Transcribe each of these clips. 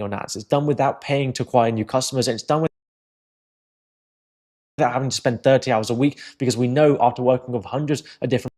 on ads. It's done without paying to acquire new customers, and it's done without having to spend 30 hours a week, because we know after working with hundreds of different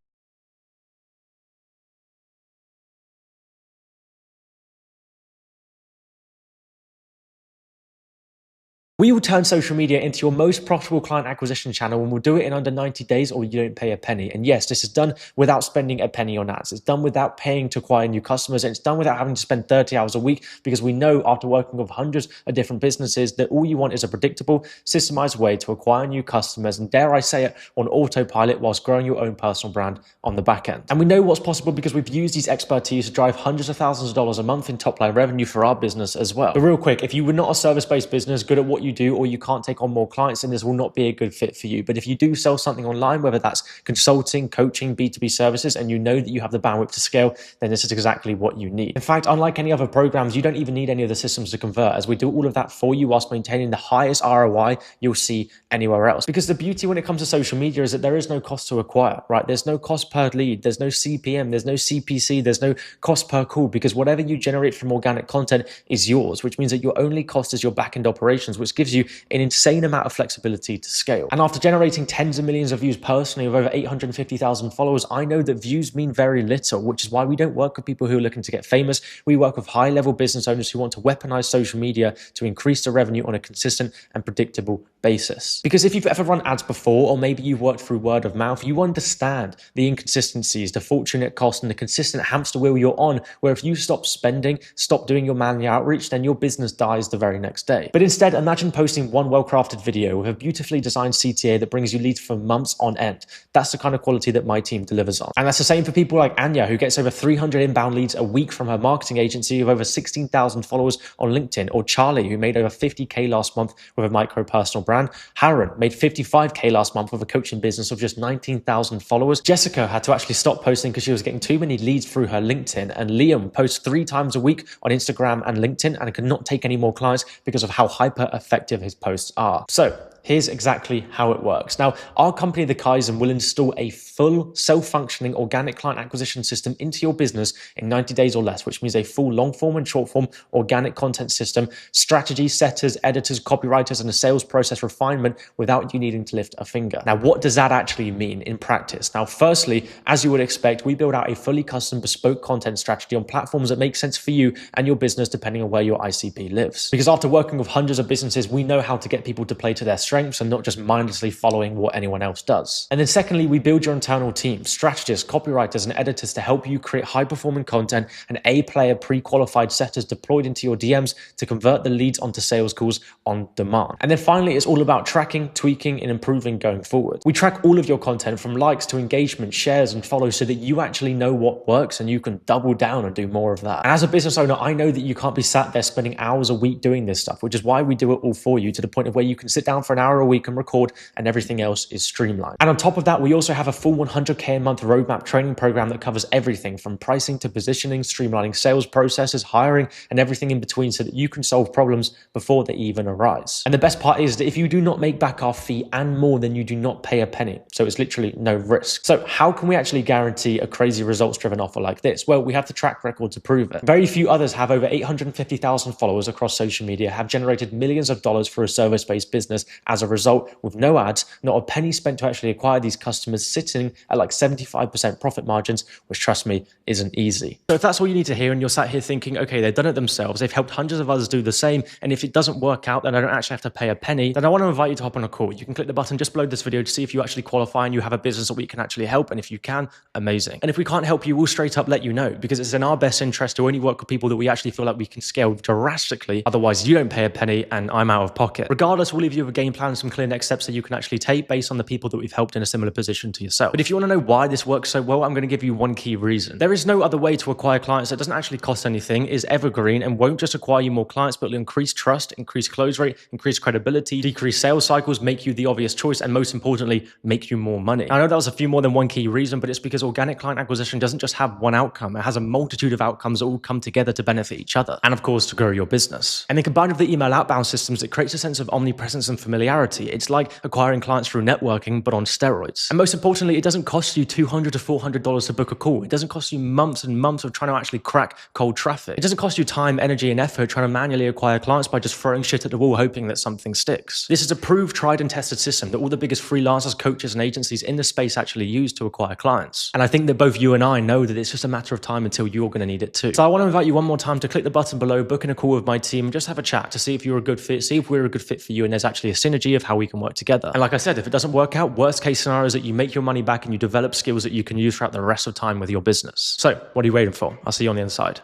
we will turn social media into your most profitable client acquisition channel, and we'll do it in under 90 days or you don't pay a penny. And yes, this is done without spending a penny on ads. It's done without paying to acquire new customers, and it's done without having to spend 30 hours a week, because we know after working with hundreds of different businesses that all you want is a predictable, systemized way to acquire new customers, and dare I say it, on autopilot whilst growing your own personal brand on the back end. And we know what's possible because we've used these expertise to drive hundreds of thousands of dollars a month in top line revenue for our business as well. But real quick, if you were not a service-based business, good at what you do, or you can't take on more clients, then this will not be a good fit for you. But if you do sell something online, whether that's consulting, coaching, B2B services, and you know that you have the bandwidth to scale, then this is exactly what you need. In fact, unlike any other programs, you don't even need any of the systems to convert, as we do all of that for you whilst maintaining the highest ROI you'll see anywhere else. Because the beauty when it comes to social media is that there is no cost to acquire, right? There's no cost per lead, there's no CPM, there's no CPC, there's no cost per call, because whatever you generate from organic content is yours, which means that your only cost is your back-end operations, which gives you an insane amount of flexibility to scale. And after generating tens of millions of views personally with over 850,000 followers, I know that views mean very little, which is why we don't work with people who are looking to get famous. We work with high-level business owners who want to weaponize social media to increase the revenue on a consistent and predictable basis. Because if you've ever run ads before, or maybe you've worked through word of mouth, you understand the inconsistencies, the fortune it costs, and the consistent hamster wheel you're on, where if you stop spending, stop doing your manual outreach, then your business dies the very next day. But instead, imagine posting one well-crafted video with a beautifully designed CTA that brings you leads for months on end. That's the kind of quality that my team delivers on. And that's the same for people like Anya, who gets over 300 inbound leads a week from her marketing agency with over 16,000 followers on LinkedIn. Or Charlie, who made over 50K last month with a micro personal brand. Harren made 55K last month with a coaching business of just 19,000 followers. Jessica had to actually stop posting because she was getting too many leads through her LinkedIn. And Liam posts 3 times a week on Instagram and LinkedIn and could not take any more clients because of how hyper effective his posts are. So here's exactly how it works. Now, our company, The Kaizen, will install a full self-functioning organic client acquisition system into your business in 90 days or less, which means a full long form and short form organic content system, strategy setters, editors, copywriters, and a sales process refinement without you needing to lift a finger. Now, what does that actually mean in practice? Now, firstly, as you would expect, we build out a fully custom bespoke content strategy on platforms that make sense for you and your business depending on where your ICP lives. Because after working with hundreds of businesses, we know how to get people to play to their strengths and not just mindlessly following what anyone else does. And then secondly, we build your internal team, strategists, copywriters, and editors to help you create high-performing content and A-player pre-qualified setters deployed into your DMs to convert the leads onto sales calls on demand. And then finally, it's all about tracking, tweaking, and improving going forward. We track all of your content from likes to engagement, shares, and follows so that you actually know what works and you can double down and do more of that. And as a business owner, I know that you can't be sat there spending hours a week doing this stuff, which is why we do it all for you, to the point of where you can sit down for an hour a week and record, and everything else is streamlined. And on top of that, we also have a full 100K a month roadmap training program that covers everything from pricing to positioning, streamlining sales processes, hiring, and everything in between, so that you can solve problems before they even arise. And the best part is that if you do not make back our fee and more, then you do not pay a penny. So it's literally no risk. So how can we actually guarantee a crazy results-driven offer like this? Well, we have the track record to prove it. Very few others have over 850,000 followers across social media, have generated millions of dollars for a service-based business as a result, with no ads, not a penny spent to actually acquire these customers, sitting at like 75% profit margins, which, trust me, isn't easy. So if that's all you need to hear and you're sat here thinking, okay, they've done it themselves, they've helped hundreds of others do the same, and if it doesn't work out, then I don't actually have to pay a penny, then I want to invite you to hop on a call. You can click the button just below this video to see if you actually qualify and you have a business that we can actually help. And if you can, amazing. And if we can't help you, we'll straight up let you know, because it's in our best interest to only work with people that we actually feel like we can scale drastically. Otherwise, you don't pay a penny and I'm out of pocket. Regardless, we'll leave you with a game plan and some clear next steps that you can actually take based on the people that we've helped in a similar position to yourself. But if you want to know why this works so well, I'm going to give you one key reason. There is no other way to acquire clients that doesn't actually cost anything, is evergreen, and won't just acquire you more clients, but will increase trust, increase close rate, increase credibility, decrease sales cycles, make you the obvious choice, and most importantly, make you more money. Now, I know that was a few more than one key reason, but it's because organic client acquisition doesn't just have one outcome. It has a multitude of outcomes that all come together to benefit each other, and of course, to grow your business. And then combined with the email outbound systems, it creates a sense of omnipresence and familiarity familiarity. It's like acquiring clients through networking, but on steroids. And most importantly, it doesn't cost you $200 to $400 to book a call. It doesn't cost you months and months of trying to actually crack cold traffic. It doesn't cost you time, energy, and effort trying to manually acquire clients by just throwing shit at the wall, hoping that something sticks. This is a proved, tried and tested system that all the biggest freelancers, coaches, and agencies in the space actually use to acquire clients. And I think that both you and I know that it's just a matter of time until you're going to need it too. So I want to invite you one more time to click the button below, book in a call with my team, and just have a chat to see if you're a good fit, see if we're a good fit for you, and there's actually a synergy of how we can work together. And like I said, if it doesn't work out, worst case scenario is that you make your money back and you develop skills that you can use throughout the rest of time with your business. So what are you waiting for? I'll see you on the inside.